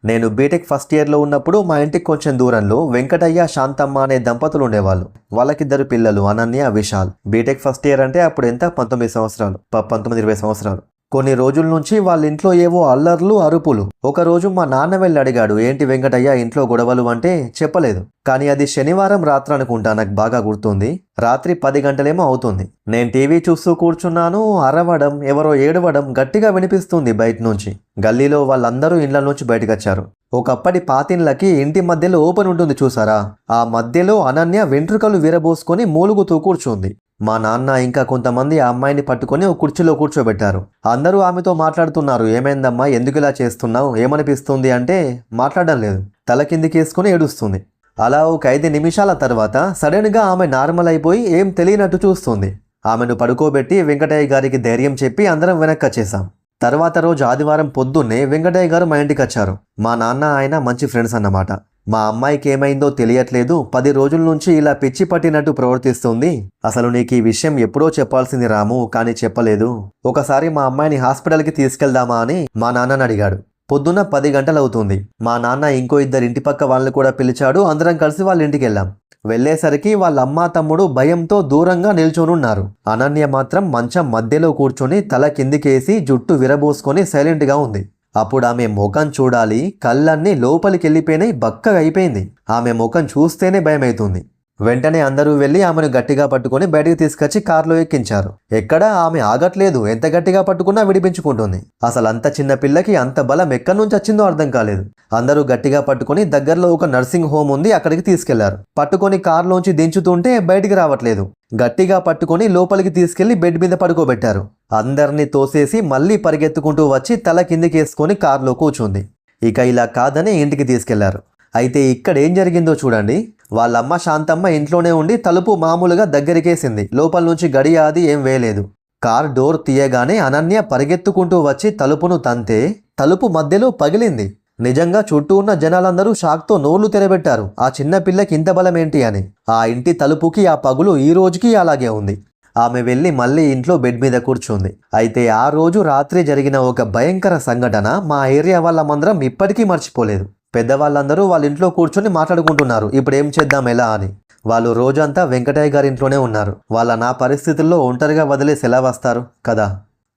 నేను BTech first ఇయర్లో ఉన్నప్పుడు మా ఇంటికి కొంచెం దూరంలో వెంకటయ్య శాంతమ్మ అనే దంపతులు ఉండేవాళ్ళు. వాళ్ళకిద్దరు పిల్లలు, Ananya, Vishal. BTech first year అంటే అప్పుడు ఎంత, 19 సంవత్సరాలు, 19-20 సంవత్సరాలు. కొన్ని రోజుల నుంచి వాళ్ళ ఇంట్లో ఏవో అల్లర్లు, అరుపులు. ఒకరోజు మా నాన్న వెళ్ళి అడిగాడు, ఏంటి వెంకటయ్య ఇంట్లో గొడవలు అంటే చెప్పలేదు. కానీ అది శనివారం రాత్రి అనుకుంటా, నాకు బాగా గుర్తుంది. రాత్రి 10 గంటలేమో అవుతుంది. నేను టీవీ చూస్తూ కూర్చున్నాను. అరవడం, ఎవరో ఏడవడం గట్టిగా వినిపిస్తుంది బయట నుంచి. గల్లీలో వాళ్ళందరూ ఇండ్ల నుంచి బయటకొచ్చారు. ఒకప్పటి పాతిన్లకి ఇంటి మధ్యలో ఓపెన్ ఉంటుంది చూసారా, ఆ మధ్యలో అనన్య వెంట్రుకలు విరబోసుకొని మూలుగుతూ కూర్చుంది. మా నాన్న ఇంకా కొంతమంది ఆ అమ్మాయిని పట్టుకొని ఒక కుర్చీలో కూర్చోబెట్టారు. అందరూ ఆమెతో మాట్లాడుతున్నారు. ఏమైందమ్మా, ఎందుకు ఇలా చేస్తున్నావు, ఏమనిపిస్తుంది అంటే మాట్లాడడం లేదు, తల కిందికేసుకుని ఏడుస్తుంది. అలా ఒక 5 నిమిషాల తర్వాత సడన్గా ఆమె నార్మల్ అయిపోయి ఏం తెలియనట్టు చూస్తుంది. ఆమెను పడుకోబెట్టి వెంకటయ్య గారికి ధైర్యం చెప్పి అందరం వెనక్కి వచ్చేసాం. తర్వాత రోజు ఆదివారం పొద్దున్నే వెంకటయ్య గారు మా ఇంటికి వచ్చారు. మా నాన్న ఆయన మంచి ఫ్రెండ్స్ అన్నమాట. మా అమ్మాయికి ఏమైందో తెలియట్లేదు, 10 రోజుల నుంచి ఇలా పిచ్చి పట్టినట్టు ప్రవర్తిస్తుంది. అసలు నీకు ఈ విషయం ఎప్పుడో చెప్పాల్సింది రాము, కానీ చెప్పలేదు. ఒకసారి మా అమ్మాయిని హాస్పిటల్కి తీసుకెళ్దామా అని మా నాన్నని అడిగాడు. పొద్దున్న 10 గంటలు అవుతుంది. మా నాన్న ఇంకో 2 ఇంటి పక్క వాళ్ళని కూడా పిలిచాడు. అందరం కలిసి వాళ్ళ ఇంటికి వెళ్ళాం. వెళ్లేసరికి వాళ్ళ అమ్మా తమ్ముడు భయంతో దూరంగా నిల్చొనున్నారు. అనన్య మాత్రం మంచం మధ్యలో కూర్చొని తల కిందికేసి జుట్టు విరబోసుకొని సైలెంట్గా ఉంది. అప్పుడు ఆమె ముఖం చూడాలి, కళ్ళన్నీ లోపలికి వెళ్ళిపోయినాయి, బక్కగా అయిపోయింది. ఆమె ముఖం చూస్తేనే భయమవుతుంది. వెంటనే అందరూ వెళ్ళి ఆమెను గట్టిగా పట్టుకొని బయటికి తీసుకొచ్చి కారులో ఎక్కించారు. ఎక్కడా ఆమె ఆగట్లేదు, ఎంత గట్టిగా పట్టుకున్నా విడిపించుకుంటుంది. అసలు అంత చిన్న పిల్లకి అంత బలం ఎక్కడి నుంచి వచ్చిందో అర్థం కాలేదు. అందరూ గట్టిగా పట్టుకొని దగ్గరలో ఒక నర్సింగ్ హోమ్ ఉంది, అక్కడికి తీసుకెళ్లారు. పట్టుకొని కారులోంచి దించుతుంటే బయటికి రావట్లేదు. గట్టిగా పట్టుకొని లోపలికి తీసుకెళ్లి బెడ్ మీద పడుకోబెట్టారు. అందరినీ తోసేసి మళ్ళీ పరిగెత్తుకుంటూ వచ్చి తల కిందికేసుకొని కారులో కూర్చుంది. ఇక ఇలా కాదని ఇంటికి తీసుకెళ్లారు. అయితే ఇక్కడ ఏం జరిగిందో చూడండి. వాళ్ళమ్మ శాంతమ్మ ఇంట్లోనే ఉండి తలుపు మామూలుగా దగ్గరికేసింది. లోపల నుంచి గడియ అది ఏం వేయలేదు. కార్ డోర్ తీయగానే అనన్య పరిగెత్తుకుంటూ వచ్చి తలుపును తంతే తలుపు మధ్యలో పగిలింది. నిజంగా చుట్టూ ఉన్న జనాలందరూ షాక్తో నోళ్లు తెరబెట్టారు. ఆ చిన్న పిల్లకి ఇంత బలం ఏంటి అని. ఆ ఇంటి తలుపుకి ఆ పగులు ఈ రోజుకి అలాగే ఉంది. ఆమె వెళ్ళి మళ్ళీ ఇంట్లో బెడ్ మీద కూర్చుంది. అయితే ఆ రోజు రాత్రి జరిగిన ఒక భయంకర సంఘటన మా ఏరియా వాళ్ళమందరం ఇప్పటికీ మర్చిపోలేదు. పెద్దవాళ్ళందరూ వాళ్ళ ఇంట్లో కూర్చొని మాట్లాడుకుంటున్నారు, ఇప్పుడు ఏం చేద్దాం ఎలా అని. వాళ్ళు రోజంతా వెంకటయ్య గారి ఇంట్లోనే ఉన్నారు. నా పరిస్థితుల్లో ఒంటరిగా వదిలేసి ఎలా వస్తారు కదా.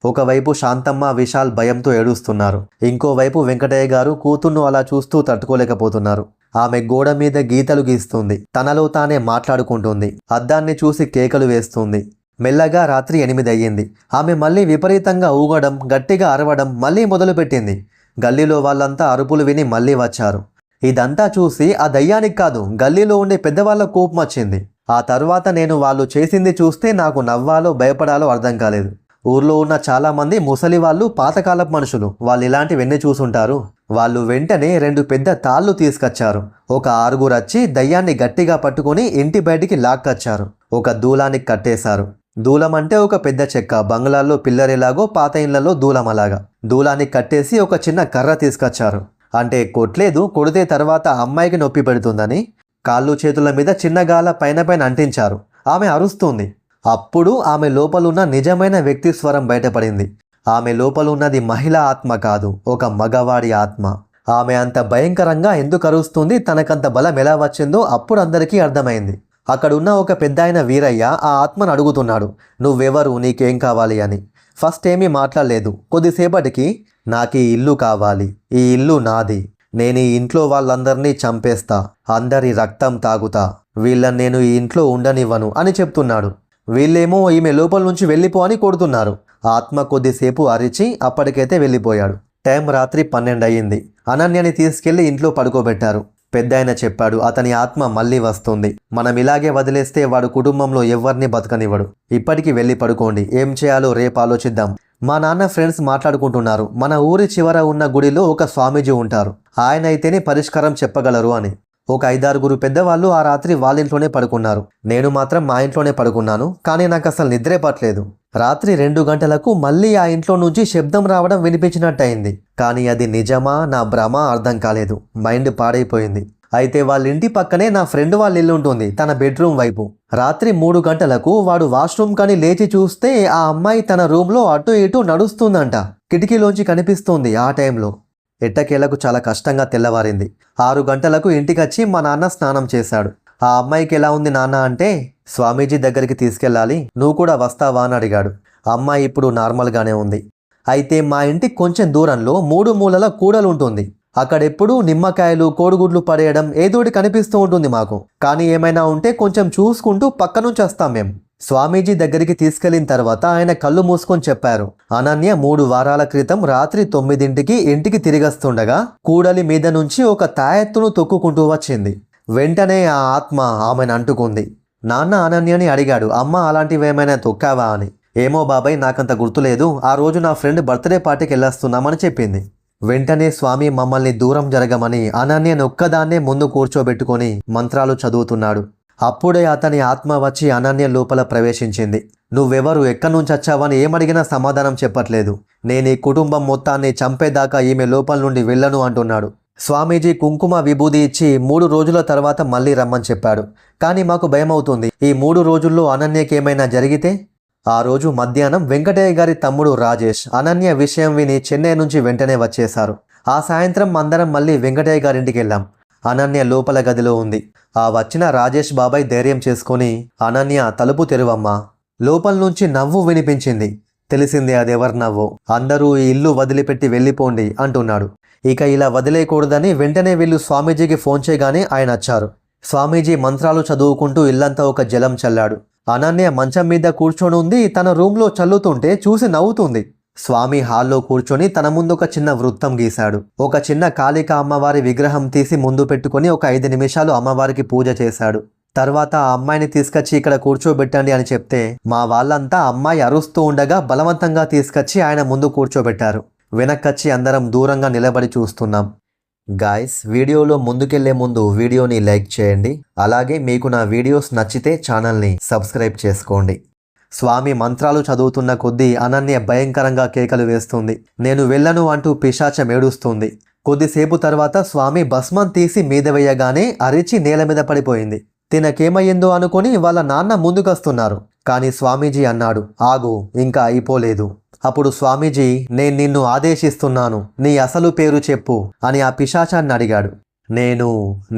ఒకవైపు శాంతమ్మ, విశాల్ భయంతో ఏడుస్తున్నారు. ఇంకోవైపు వెంకటయ్య గారు కూతుర్ను అలా చూస్తూ తట్టుకోలేకపోతున్నారు. ఆమె గోడ మీద గీతలు గీస్తుంది, తనలో తానే మాట్లాడుకుంటుంది, అద్దాన్ని చూసి కేకలు వేస్తుంది. మెల్లగా రాత్రి 8 అయ్యింది. ఆమె మళ్ళీ విపరీతంగా ఊగడం, గట్టిగా అరవడం మళ్ళీ మొదలుపెట్టింది. గల్లీలో వాళ్ళంతా అరుపులు విని మళ్ళీ వచ్చారు. ఇదంతా చూసి ఆ దయ్యానికి కాదు, గల్లీలో ఉండే పెద్దవాళ్ళ కోపం వచ్చింది. ఆ తర్వాత నేను వాళ్ళు చేసింది చూస్తే నాకు నవ్వాలో భయపడాలో అర్థం కాలేదు. ఊర్లో ఉన్న చాలా మంది ముసలి వాళ్ళు, పాతకాలపు మనుషులు, వాళ్ళు ఇలాంటివన్నీ చూసుంటారు. వాళ్ళు వెంటనే 2 పెద్ద తాళ్ళు తీసుకొచ్చారు. ఒక 6 వచ్చి దయ్యాన్ని గట్టిగా పట్టుకొని ఇంటి బయటికి లాక్కొచ్చారు. ఒక దూలానికి కట్టేశారు. దూలం అంటే ఒక పెద్ద చెక్క, బంగ్లాల్లో పిల్లరేలాగో పాత ఇళ్లలో దూలం అలాగా. దూలానికి కట్టేసి ఒక చిన్న కర్ర తీసుకొచ్చారు. అంటే కొట్లేదు, కొడితే తర్వాత అమ్మాయికి నొప్పి పెడుతుందని కాళ్ళు చేతుల మీద చిన్నగాల పైన అంటించారు. ఆమె అరుస్తుంది. అప్పుడు ఆమె లోపలున్న నిజమైన వ్యక్తి స్వరం బయటపడింది. ఆమె లోపలున్నది మహిళా ఆత్మ కాదు, ఒక మగవాడి ఆత్మ. ఆమె అంత భయంకరంగా ఎందుకు అరుస్తుంది, తనకంత బలం ఎలా వచ్చిందో అప్పుడు అందరికీ అర్థమైంది. అక్కడున్న ఒక పెద్దాయన వీరయ్య ఆ ఆత్మను అడుగుతున్నాడు, నువ్వెవరు, నీకేం కావాలి అని. ఫస్ట్ ఏమీ మాట్లాడలేదు. కొద్దిసేపటికి, నాకు ఈ ఇల్లు కావాలి, ఈ ఇల్లు నాది, నేను ఈ ఇంట్లో వాళ్ళందరినీ చంపేస్తా, అందరి రక్తం తాగుతా, వీళ్ళని నేను ఈ ఇంట్లో ఉండనివ్వను అని చెప్తున్నాడు. వీళ్ళేమో ఈమె లోపల నుంచి వెళ్ళిపో అని కొడుతున్నారు. ఆత్మ కొద్దిసేపు అరిచి అప్పటికైతే వెళ్ళిపోయాడు. టైం రాత్రి 12 అయ్యింది. అనన్యని తీసుకెళ్లి ఇంట్లో పడుకోబెట్టారు. పెద్దాయన చెప్పాడు, అతని ఆత్మ మళ్ళీ వస్తుంది, మనం ఇలాగే వదిలేస్తే వాడు కుటుంబంలో ఎవరిని బతకనివ్వడు. ఇప్పటికి వెళ్ళి పడుకోండి, ఏం చేయాలో రేపు ఆలోచిద్దాం. మా నాన్న ఫ్రెండ్స్ మాట్లాడుకుంటున్నారు, మన ఊరి చివర ఉన్న గుడిలో ఒక స్వామీజీ ఉంటారు, ఆయన అయితేనే పరిష్కారం చెప్పగలరు అని. ఒక 5-6 పెద్దవాళ్ళు ఆ రాత్రి వాళ్ళ ఇంట్లోనే పడుకున్నారు. నేను మాత్రం మా ఇంట్లోనే పడుకున్నాను. కానీ నాకు అసలు నిద్రే పట్టలేదు. రాత్రి 2 గంటలకు మళ్ళీ ఆ ఇంట్లో నుంచి శబ్దం రావడం వినిపించినట్టయింది. కానీ అది నిజమా, నా భ్రమ అర్థం కాలేదు. మైండ్ పాడైపోయింది. అయితే వాళ్ళ ఇంటి పక్కనే నా ఫ్రెండ్ వాళ్ళ ఇల్లు ఉంటుంది, తన బెడ్రూమ్ వైపు. రాత్రి 3 గంటలకు వాడు వాష్రూమ్ కని లేచి చూస్తే ఆ అమ్మాయి తన రూమ్లో అటు ఇటు నడుస్తుందంట. కిటికీలోంచి కనిపిస్తుంది. ఆ టైంలో ఎట్టకేలకు చాలా కష్టంగా తెల్లవారింది. 6 గంటలకు ఇంటికొచ్చి మా నాన్న స్నానం చేశాడు. ఆ అమ్మాయికి ఎలా ఉంది నాన్న అంటే, స్వామీజీ దగ్గరికి తీసుకెళ్ళాలి, నువ్వు కూడా వస్తావా అని అడిగాడు. అమ్మాయి ఇప్పుడు నార్మల్గానే ఉంది. అయితే మా ఇంటికి కొంచెం దూరంలో 3 మూలల కూడలు ఉంటుంది. అక్కడెప్పుడు నిమ్మకాయలు, కోడిగుడ్లు పడేయడం ఏదోటి కనిపిస్తూ ఉంటుంది మాకు. కానీ ఏమైనా ఉంటే కొంచెం చూసుకుంటూ పక్క నుంచి వస్తాం మేము. స్వామీజీ దగ్గరికి తీసుకెళ్లిన తర్వాత ఆయన కళ్ళు మూసుకొని చెప్పారు, అనన్య 3 వారాల క్రితం రాత్రి 9ంటికి ఇంటికి తిరిగొస్తుండగా కూడలి మీద నుంచి ఒక తాయెత్తును తొక్కుకుంటూ వచ్చింది. వెంటనే ఆ ఆత్మ ఆమెను అంటుకుంది. నాన్న అనన్యని అడిగాడు, అమ్మ అలాంటివేమైనా తొక్కావా అని. ఏమో బాబాయ్, నాకంత గుర్తులేదు, ఆ రోజు నా ఫ్రెండ్ బర్త్డే పార్టీకి వెళ్ళొస్తున్నామని చెప్పింది. వెంటనే స్వామి మమ్మల్ని దూరం జరగమని అనన్యను ఒక్కదాన్నే ముందు కూర్చోబెట్టుకొని మంత్రాలు చదువుతున్నాడు. అప్పుడే అతని ఆత్మ వచ్చి అనన్య లోపల ప్రవేశించింది. నువ్వెవరు, ఎక్కడి నుంచి వచ్చావని ఏమడిగినా సమాధానం చెప్పట్లేదు. నేను ఈ కుటుంబం మొత్తాన్ని చంపేదాకా ఈమె లోపల నుండి వెళ్ళను అంటున్నాడు. స్వామీజీ కుంకుమ విభూది ఇచ్చి 3 రోజుల తర్వాత మళ్ళీ రమ్మని చెప్పాడు. కానీ మాకు భయమవుతుంది, ఈ 3 రోజుల్లో అనన్యకి ఏమైనా జరిగితే. ఆ రోజు మధ్యాహ్నం వెంకటయ్య గారి తమ్ముడు రాజేష్ అనన్య విషయం విని చెన్నై నుంచి వెంటనే వచ్చేశారు. ఆ సాయంత్రం అందరం మళ్ళీ వెంకటయ్య గారింటికి వెళ్ళాం. అనన్య లోపల గదిలో ఉంది. ఆ వచ్చిన రాజేష్ బాబాయ్ ధైర్యం చేసుకొని, అనన్య తలుపు తెరువమ్మా. లోపల నుంచి నవ్వు వినిపించింది. తెలిసిందే అదెవరి నవ్వు. అందరూ ఈ ఇల్లు వదిలిపెట్టి వెళ్ళిపోండి అంటున్నాడు. ఇక ఇలా వదిలేయకూడదని వెంటనే వీళ్ళు స్వామీజీకి ఫోన్ చేయగానే ఆయన వచ్చారు. స్వామీజీ మంత్రాలు చదువుకుంటూ ఇల్లంతా ఒక జలం చల్లాడు. అనన్య మంచం మీద కూర్చొని ఉంది. తన రూమ్లో చల్లుతుంటే చూసి నవ్వుతుంది. స్వామి హాల్లో కూర్చొని తన ముందు ఒక చిన్న వృత్తం గీశాడు. ఒక చిన్న కాళిక అమ్మవారి విగ్రహం తీసి ముందు పెట్టుకుని ఒక 5 నిమిషాలు అమ్మవారికి పూజ చేశాడు. తర్వాత ఆ అమ్మాయిని తీసుకొచ్చి ఇక్కడ కూర్చోబెట్టండి అని చెప్తే మా వాళ్ళంతా అమ్మాయి అరుస్తూ ఉండగా బలవంతంగా తీసుకొచ్చి ఆయన ముందు కూర్చోబెట్టారు. వెనక్కొచ్చి అందరం దూరంగా నిలబడి చూస్తున్నాం. గాయ్స్, వీడియోలో ముందుకెళ్లే ముందు వీడియోని లైక్ చేయండి. అలాగే మీకు నా వీడియోస్ నచ్చితే ఛానల్ని సబ్స్క్రైబ్ చేసుకోండి. స్వామి మంత్రాలు చదువుతున్న కొద్దీ అనన్య భయంకరంగా కేకలు వేస్తుంది. నేను వెళ్ళను అంటూ పిశాచం ఏడుస్తుంది. కొద్దిసేపు తర్వాత స్వామి భస్మం తీసి మీద వేయగానే అరిచి నేల మీద పడిపోయింది. తినకేమయ్యిందో అనుకుని వాళ్ళ నాన్న ముందుకొస్తున్నారు. కానీ స్వామీజీ అన్నాడు, ఆగు, ఇంకా అయిపోలేదు. అప్పుడు స్వామీజీ, నేను నిన్ను ఆదేశిస్తున్నాను, నీ అసలు పేరు చెప్పు అని ఆ పిశాచాన్ని అడిగాడు.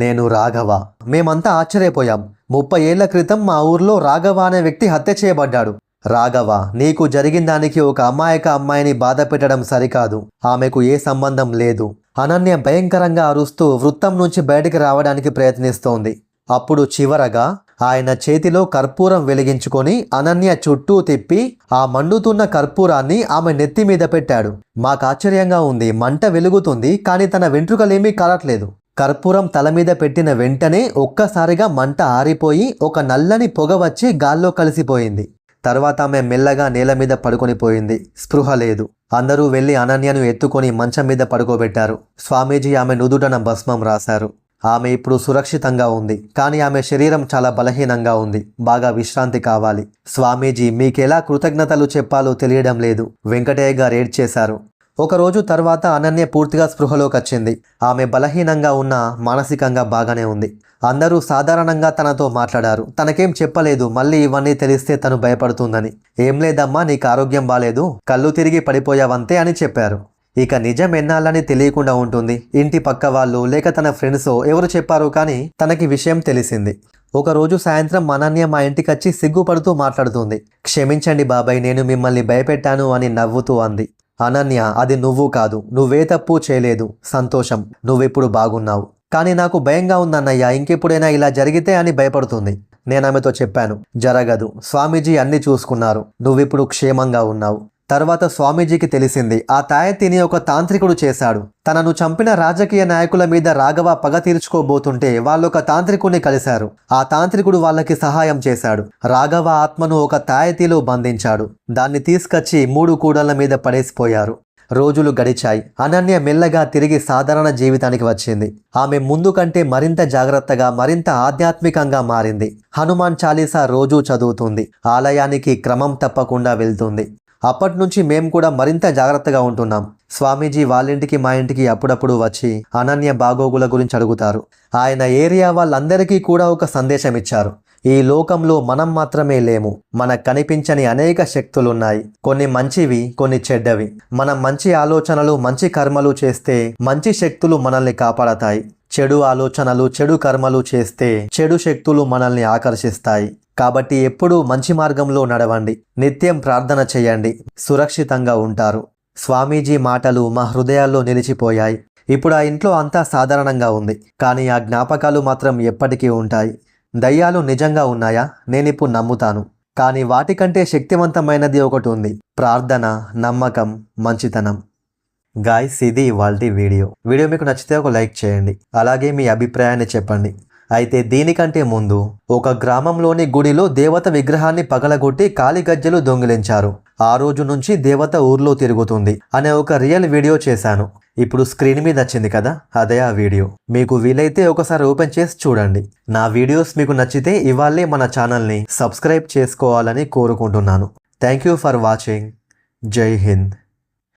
నేను రాఘవ. మేమంతా ఆశ్చర్యపోయాం. 30 ఏళ్ల క్రితం మా ఊర్లో రాఘవ అనే వ్యక్తి హత్య చేయబడ్డాడు. రాఘవ, నీకు జరిగిన దానికి ఒక అమాయక అమ్మాయిని బాధ పెట్టడం సరికాదు. ఆమెకు ఏ సంబంధం లేదు. అనన్య భయంకరంగా అరుస్తూ వృత్తం నుంచి బయటికి రావడానికి ప్రయత్నిస్తోంది. అప్పుడు చివరగా ఆయన చేతిలో కర్పూరం వెలిగించుకొని అనన్య చుట్టూ తిప్పి ఆ మండుతున్న కర్పూరాన్ని ఆమె నెత్తి మీద పెట్టాడు. మాకు ఆశ్చర్యంగా ఉంది. మంట వెలుగుతుంది, కానీ తన వెంట్రుకలేమీ కారట్లేదు. కర్పూరం తల మీద పెట్టిన వెంటనే ఒక్కసారిగా మంట ఆరిపోయి ఒక నల్లని పొగ వచ్చి గాల్లో కలిసిపోయింది. తర్వాత ఆమె మెల్లగా నేల మీద పడుకొని పోయింది. స్పృహ లేదు. అందరూ వెళ్ళి అనన్యను ఎత్తుకొని మంచం మీద పడుకోబెట్టారు. స్వామీజీ ఆమె నుదుటన భస్మం రాశారు. ఆమె ఇప్పుడు సురక్షితంగా ఉంది. కానీ ఆమె శరీరం చాలా బలహీనంగా ఉంది. బాగా విశ్రాంతి కావాలి. స్వామీజీ, మీకెలా కృతజ్ఞతలు చెప్పాలో తెలియడం లేదు. వెంకటయ్య గారు ఏడ్చేశారు. ఒకరోజు తర్వాత అనన్య పూర్తిగా స్పృహలోకి వచ్చింది. ఆమె బలహీనంగా ఉన్న మానసికంగా బాగానే ఉంది. అందరూ సాధారణంగా తనతో మాట్లాడారు. తనకేం చెప్పలేదు. మళ్ళీ ఇవన్నీ తెలిస్తే తను భయపడుతుందని. ఏం లేదమ్మా, నీకు ఆరోగ్యం బాలేదు, కళ్ళు తిరిగి పడిపోయావంతే అని చెప్పారు. ఇక నిజం ఎన్నాళ్ళని తెలియకుండా ఉంటుంది. ఇంటి పక్క వాళ్ళు లేక తన ఫ్రెండ్సో ఎవరు చెప్పారు, కానీ తనకి విషయం తెలిసింది. ఒకరోజు సాయంత్రం అనన్య మా ఇంటికొచ్చి సిగ్గుపడుతూ మాట్లాడుతుంది. క్షమించండి బాబాయ్, నేను మిమ్మల్ని భయపెట్టాను అని నవ్వుతూ అంది. అనన్య, అది నువ్వు కాదు, నువ్వే తప్పు చేయలేదు. సంతోషం, నువ్విప్పుడు బాగున్నావు. కానీ నాకు భయంగా ఉందన్నయ్య, ఇంకెప్పుడైనా ఇలా జరిగితే అని భయపడుతుంది. నేను ఆమెతో చెప్పాను, జరగదు, స్వామీజీ అన్ని చూసుకున్నారు, నువ్విప్పుడు క్షేమంగా ఉన్నావు. తర్వాత స్వామీజీకి తెలిసింది ఆ తాయెత్తిని ఒక తాంత్రికుడు చేశాడు. తనను చంపిన రాజకీయ నాయకుల మీద రాఘవ పగ తీర్చుకోబోతుంటే వాళ్ళొక తాంత్రికుడిని కలిశారు. ఆ తాంత్రికుడు వాళ్ళకి సహాయం చేశాడు. రాఘవ ఆత్మను ఒక తాయెత్తిలో బంధించాడు. దాన్ని తీసుకొచ్చి 3 కూడళ్ల మీద పడేసిపోయారు. రోజులు గడిచాయి. అనన్య మెల్లగా తిరిగి సాధారణ జీవితానికి వచ్చింది. ఆమె ముందు కంటే మరింత జాగ్రత్తగా, మరింత ఆధ్యాత్మికంగా మారింది. హనుమాన్ చాలీసా రోజూ చదువుతుంది. ఆలయానికి క్రమం తప్పకుండా వెళ్తుంది. అప్పటి నుంచి మేము కూడా మరింత జాగ్రత్తగా ఉంటున్నాం. స్వామీజీ వాళ్ళింటికి మా ఇంటికి అప్పుడప్పుడు వచ్చి అనన్య బాగోగుల గురించి అడుగుతారు. ఆయన ఏరియా వాళ్ళందరికీ కూడా ఒక సందేశం ఇచ్చారు. ఈ లోకంలో మనం మాత్రమే లేము. మనకు కనిపించని అనేక శక్తులున్నాయి. కొన్ని మంచివి, కొన్ని చెడ్డవి. మనం మంచి ఆలోచనలు, మంచి కర్మలు చేస్తే మంచి శక్తులు మనల్ని కాపాడతాయి. చెడు ఆలోచనలు, చెడు కర్మలు చేస్తే చెడు శక్తులు మనల్ని ఆకర్షిస్తాయి. కాబట్టి ఎప్పుడూ మంచి మార్గంలో నడవండి. నిత్యం ప్రార్థన చేయండి. సురక్షితంగా ఉంటారు. స్వామీజీ మాటలు మా హృదయాల్లో నిలిచిపోయాయి. ఇప్పుడు ఆ ఇంట్లో అంతా సాధారణంగా ఉంది, కానీ ఆ జ్ఞాపకాలు మాత్రం ఎప్పటికీ ఉంటాయి. దయ్యాలు నిజంగా ఉన్నాయా? నేనిప్పుడు నమ్ముతాను. కానీ వాటికంటే శక్తివంతమైనది ఒకటి ఉంది: ప్రార్థన, నమ్మకం, మంచితనం. గాయ్స్, ఇది ఇవాల్టి వీడియో మీకు నచ్చితే ఒక లైక్ చేయండి. అలాగే మీ అభిప్రాయాన్ని చెప్పండి. అయితే దీనికంటే ముందు ఒక గ్రామంలోని గుడిలో దేవత విగ్రహాన్ని పగలగొట్టి కాలిగజ్జలు దొంగిలించారు. ఆ రోజు నుంచి దేవత ఊర్లో తిరుగుతుంది అనే ఒక రియల్ వీడియో చేశాను. ఇప్పుడు స్క్రీన్ మీద వచ్చింది కదా, అదే ఆ వీడియో. మీకు వీలైతే ఒకసారి ఓపెన్ చేసి చూడండి. నా వీడియోస్ మీకు నచ్చితే ఇవాళే మన ఛానల్ని సబ్స్క్రైబ్ చేసుకోవాలని కోరుకుంటున్నాను. Thank you for watching. జై హింద్.